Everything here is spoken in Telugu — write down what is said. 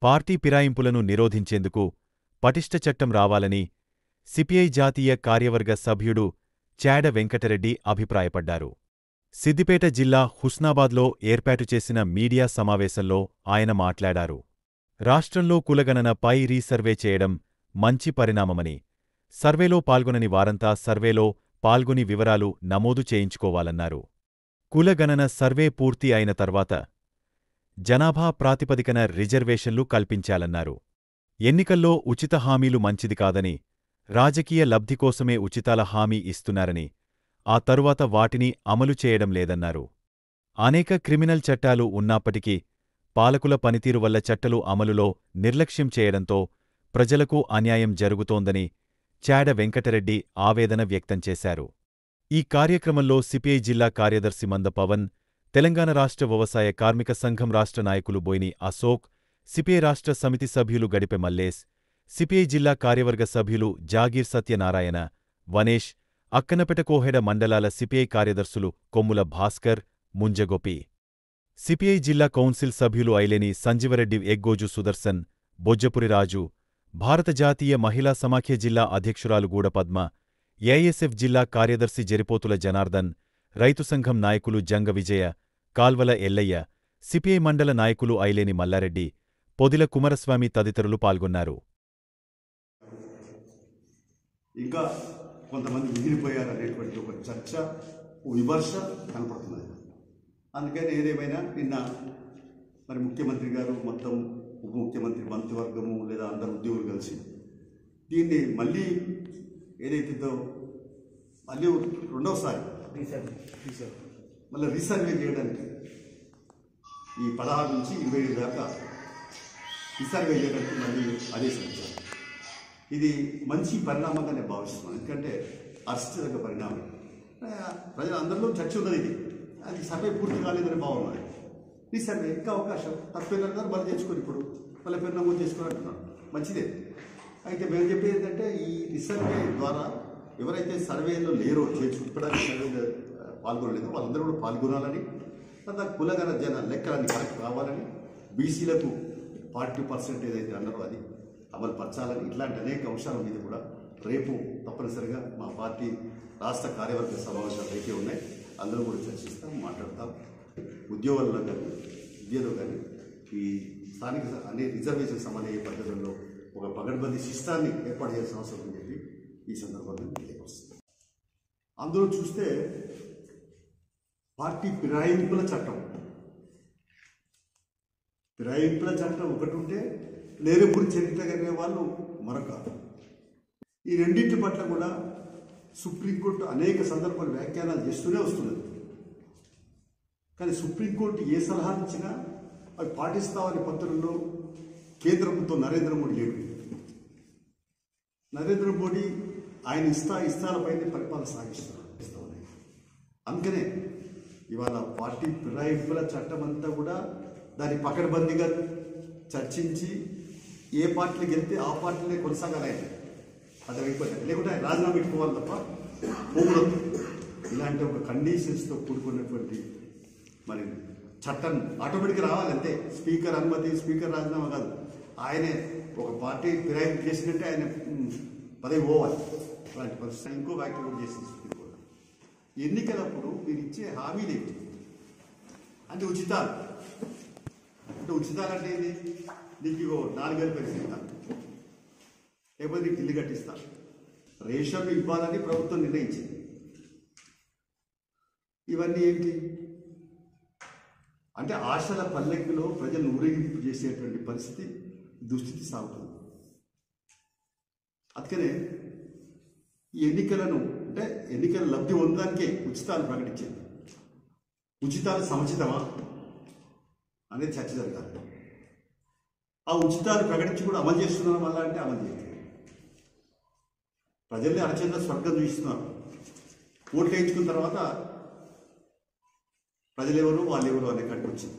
పార్టీ ఫిరాయింపులను నిరోధించేందుకు పటిష్ట చట్టం రావాలని సిపిఐ జాతీయ కార్యవర్గ సభ్యుడు చాడ వెంకటరెడ్డి అభిప్రాయపడ్డారు. సిద్దిపేట జిల్లా హుస్నాబాద్లో ఏర్పాటు చేసిన మీడియా సమావేశంలో ఆయన మాట్లాడారు. రాష్ట్రంలో కులగణనపై రీసర్వే చేయడం మంచి పరిణామమని, సర్వేలో పాల్గొనని వారంతా సర్వేలో పాల్గొని వివరాలు నమోదు చేయించుకోవాలన్నారు. కులగణన సర్వే పూర్తి అయిన తర్వాత జనాభా ప్రాతిపదికన రిజర్వేషన్లు కల్పించాలన్నారు. ఎన్నికల్లో ఉచిత హామీలు మంచిది కాదని, రాజకీయ లబ్ధి కోసమే ఉచితాల హామీ ఇస్తున్నారని, ఆ తరువాత వాటిని అమలు చేయడం లేదన్నారు. అనేక క్రిమినల్ చట్టాలు ఉన్నప్పటికీ పాలకుల పనితీరు వల్ల చట్టాలు అమలులో నిర్లక్ష్యం చేయడంతో ప్రజలకు అన్యాయం జరుగుతోందని చాడ వెంకటరెడ్డి ఆవేదన వ్యక్తం చేశారు. ఈ కార్యక్రమంలో సిపిఐ జిల్లా కార్యదర్శి మంద పవన్, తెలంగాణ రాష్ట్ర వ్యవసాయ కార్మిక సంఘం రాష్ట్ర నాయకులు బోయిని అశోక్, సిపిఐ రాష్ట్ర సమితి సభ్యులు గడిపె మల్లేశ్, సిపిఐ జిల్లా కార్యవర్గ సభ్యులు జాగీర్ సత్యనారాయణ, వనేష్, అక్కనపేట కోహెడ మండలాల సిపిఐ కార్యదర్శులు కొమ్ముల భాస్కర్, ముంజగోపి, సిపిఐ జిల్లా కౌన్సిల్ సభ్యులు ఐలేని సంజీవరెడ్డి, ఎగ్గోజు సుదర్శన్, బొజ్జపురి రాజు, భారత జాతీయ మహిళా సమాఖ్య జిల్లా అధ్యక్షురాలు గూడపద్మ, ఏఐఎస్ఎఫ్ జిల్లా కార్యదర్శి జరిపోతుల జనార్దన్, రైతు సంఘం నాయకులు జంగ విజయ, కాల్వల ఎల్లయ్య, సిపిఐ మండల నాయకులు ఐలేని మల్లారెడ్డి, పొదిల కుమారస్వామి తదితరులు పాల్గొన్నారు. ఇంకా కొంతమంది మిగిలిపోయారనేటువంటి ఒక చర్చ, విమర్శ కనపడుతున్నది. అందుకని ఏదేమైనా నిన్న మరి ముఖ్యమంత్రి గారు మొత్తం ఉప ముఖ్యమంత్రి మంత్రివర్గము లేదా అందరు ఉద్యోగులు కలిసి దీన్ని మళ్ళీ ఏదైతుందో మళ్ళీ రెండవసారి మళ్ళీ రీసర్వే చేయడానికి ఈ 16 నుంచి 25 దాకా రీసర్వే చేయడానికి మళ్ళీ ఆదేశించారు. ఇది మంచి పరిణామంగా నేను భావిస్తున్నాను. ఎందుకంటే హర్షించదగ్గ పరిణామం. ప్రజలందరిలో చర్చ ఉన్నది. ఇది అది సర్వే పూర్తి కాలేదని భావన. రీసర్వే ఇంకా అవకాశం తప్పేళ్ళందరూ మళ్ళీ తెచ్చుకొని ఇప్పుడు మళ్ళీ పేరు నమోదు చేసుకుని అంటున్నాను. మంచిదే. అయితే మేము చెప్పేది ఏంటంటే ఈ రీసర్వే ద్వారా ఎవరైతే సర్వేలో లేరో ఇప్పటికీ సర్వేలో పాల్గొనలేదో వాళ్ళందరూ కూడా పాల్గొనాలని, తర్వాత కులగణ జన లెక్కలన్నీ కరెక్ట్ కావాలని, బీసీలకు 40% ఏదైతే అన్నారో అది అమలు పరచాలని, ఇట్లాంటి అనేక అంశాల మీద కూడా రేపు తప్పనిసరిగా మా పార్టీ రాష్ట్ర కార్యవర్గ సమావేశాలు అయితే ఉన్నాయి. అందరూ కూడా చర్చిస్తాం, మాట్లాడతాం. ఉద్యోగాల్లో కానీ విద్యలో కానీ ఈ స్థానిక అనే రిజర్వేషన్ సమన్వయ పద్ధతుల్లో ఒక పగడ్బందీ సిస్టాన్ని ఏర్పాటు చేయాల్సిన అవసరం అని చెప్పి ఈ సందర్భంగా తెలియపరుస్తుంది. అందులో చూస్తే పార్టీ ఫిరాయింపుల చట్టం ఒకటి ఉంటే నేరెప్పుడు చరిత్ర కలిగిన వాళ్ళు మరొక. ఈ రెండింటి పట్ల కూడా సుప్రీంకోర్టు అనేక సందర్భాలు వ్యాఖ్యానాలు చేస్తూనే వస్తున్నది. కానీ సుప్రీంకోర్టు ఏ సలహా ఇచ్చినా అవి పాటిస్తామని పత్రంలో కేంద్ర ప్రభుత్వం నరేంద్ర మోడీ లేడు. నరేంద్ర మోడీ ఆయన ఇష్టాలపైనే పరిపాలన సాగిస్తున్నారు. అందుకనే ఇవాళ పార్టీ ఫిరాయింపుల చట్టం అంతా కూడా దాన్ని పకడ్బందీగా చర్చించి ఏ పార్టీలకు వెళ్తే ఆ పార్టీలే కొనసాగాలి. అది అయిపోయింది. లేకుంటే ఆయన రాజీనామా పెట్టుకోవాలి తప్ప పోకూడదు. ఇలాంటి ఒక కండిషన్స్తో కూడుకున్నటువంటి మరి చట్టం ఆటోమేటిక్గా రావాలి. అంతే. స్పీకర్ అనుమతి, స్పీకర్ రాజీనామా కాదు. ఆయనే ఒక పార్టీ ఫిరాయింపు చేసినట్టే ఆయన పదవి పోవాలి. అలాంటి పరిస్థితి ఇంకో వ్యాఖ్య కూడా చేసి సుప్రీంకోర్టు ఎన్నికలప్పుడు మీరు ఇచ్చే హామీలు ఏంటి అంటే ఉచితాలు. అంటే ఉచితాలు అంటే ఏంటి? నీకు 4,000 పైసలు ఇస్తాను, లేకపోతే నీకు ఇల్లు కట్టిస్తాను, రేషన్లు ఇవ్వాలని ప్రభుత్వం నిర్ణయించింది. ఇవన్నీ ఏంటి అంటే ఆశల పల్లెకిలో ప్రజలు ఊరేగింపు చేసేటువంటి పరిస్థితి, దుస్థితి సాగుతుంది. అందుకనే ఈ ఎన్నికలను అంటే ఎన్నికల లబ్ధి పొందడానికే ఉచితాలు ప్రకటించింది. ఉచితాలు సముచితమా అనేది చర్చ జరగాలి. ఆ ఉచితాలు ప్రకటించి కూడా అమలు చేస్తున్నాం వల్ల అంటే అమలు చేయాలి. ప్రజల్ని అరచేత స్వర్గం చూపిస్తున్నారు. ఓట్లు వేయించుకున్న తర్వాత ప్రజలెవరు వాళ్ళెవరు అనే కట్టుకొచ్చింది.